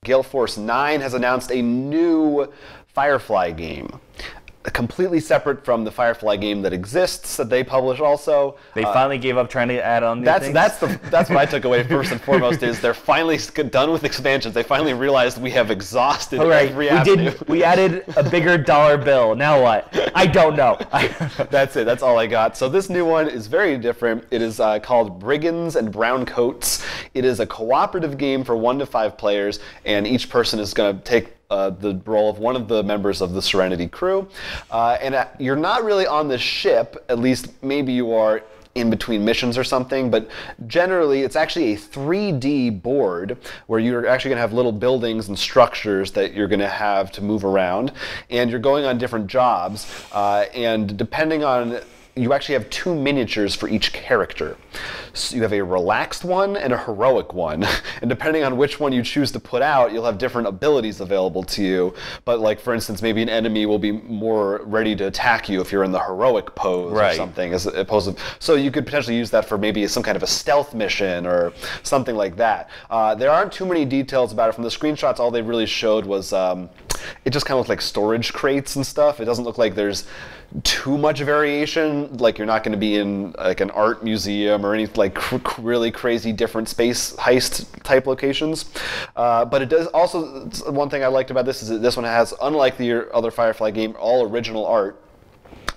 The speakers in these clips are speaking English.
Gale Force 9 has announced a new Firefly game. Completely separate from the Firefly game that exists, that they publish also. They finally gave up trying to add on new things? That's what I took away first and foremost, is they're finally done with expansions. They finally realized we have exhausted every avenue. We added a bigger dollar bill. Now what? I don't know. That's it. That's all I got. So this new one is very different. It is called Brigands and Browncoats. It is a cooperative game for 1 to 5 players, and each person is going to take the role of one of the members of the Serenity crew. And you're not really on the ship, at least maybe you are in between missions or something, but generally it's actually a 3D board where you're actually going to have little buildings and structures that you're going to have to move around, and you're going on different jobs, and depending on, you actually have 2 miniatures for each character. So you have a relaxed one and a heroic one, and depending on which one you choose to put out, you'll have different abilities available to you. But like, for instance, maybe an enemy will be more ready to attack you if you're in the heroic pose or something, as opposed to, so you could potentially use that for maybe some kind of a stealth mission or something like that. There aren't too many details about it. From the screenshots, all they really showed was it just kind of looked like storage crates and stuff. It doesn't look like there's too much variation. Like, you're not going to be in like an art museum or any like really crazy different space heist type locations. But it does also, one thing I liked about this is that this one has, unlike the other Firefly game, all original art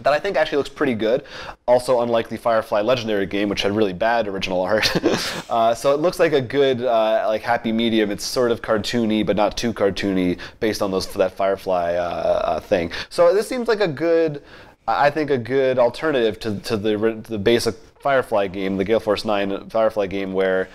that I think actually looks pretty good. Also, unlike the Firefly Legendary game, which had really bad original art. So it looks like a good like happy medium. It's sort of cartoony, but not too cartoony, based on that Firefly thing. So this seems like a good, I think, a good alternative to the basic Firefly game, the Gale Force 9 Firefly game, where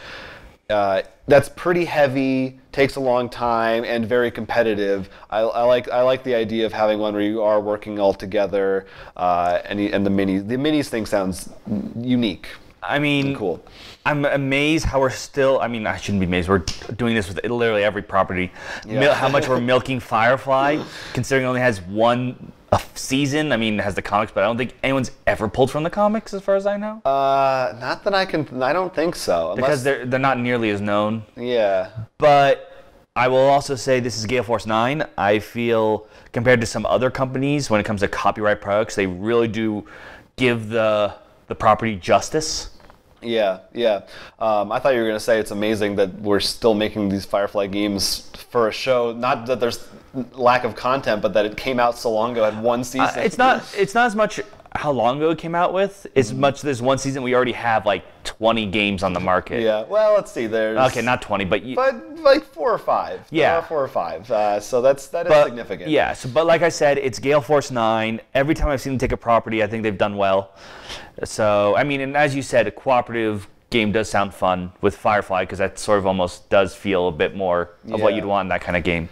that's pretty heavy, takes a long time, and very competitive. I like the idea of having one where you are working all together, and the minis thing sounds unique. I mean, cool. I'm amazed how we're still, I mean, I shouldn't be amazed, we're doing this with literally every property. Yeah. How much we're milking Firefly, considering it only has one season. I mean, it has the comics, but I don't think anyone's ever pulled from the comics, as far as I know. Not that I don't think so. Because they're not nearly as known. Yeah. But I will also say this is Gale Force 9. I feel, compared to some other companies, when it comes to copyright products, they really do give the property justice. Yeah, yeah. I thought you were going to say it's amazing that we're still making these Firefly games for a show. Not that there's lack of content, but that it came out so long ago, had one season. It's not as much how long ago it came out with, as much there's one season. We already have like 20 games on the market. Yeah, well, let's see. There's okay, not 20, but like 4 or 5. Yeah, there are 4 or 5. So that is significant. Yeah. So, but like I said, it's Gale Force 9. Every time I've seen them take a property, I think they've done well. So I mean, and as you said, a cooperative game does sound fun with Firefly, because that sort of almost does feel a bit more of what you'd want in that kind of game.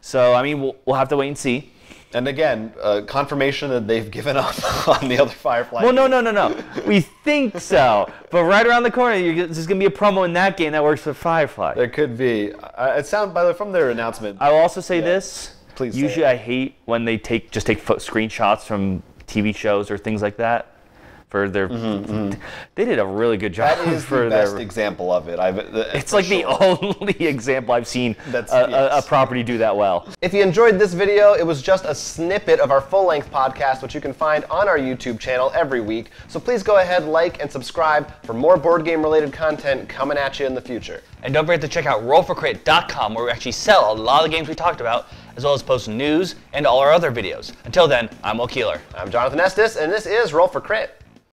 So I mean, we'll have to wait and see. And again, confirmation that they've given up on the other Firefly. Well, no. We think so. But right around the corner, there's going to be a promo in that game that works for Firefly. There could be. It sounds, by the way, from their announcement. I will also say this. Please. Usually I hate when they just take screenshots from TV shows or things like that. For their, they did a really good job. That is the best example of it. It's like the only example I've seen a property do that well. If you enjoyed this video, it was just a snippet of our full-length podcast, which you can find on our YouTube channel every week. So please go ahead, like, and subscribe for more board game-related content coming at you in the future. And don't forget to check out rollforcrit.com, where we actually sell a lot of the games we talked about, as well as post news and all our other videos. Until then, I'm Will Keeler. I'm Jonathan Estes, and this is Roll for Crit.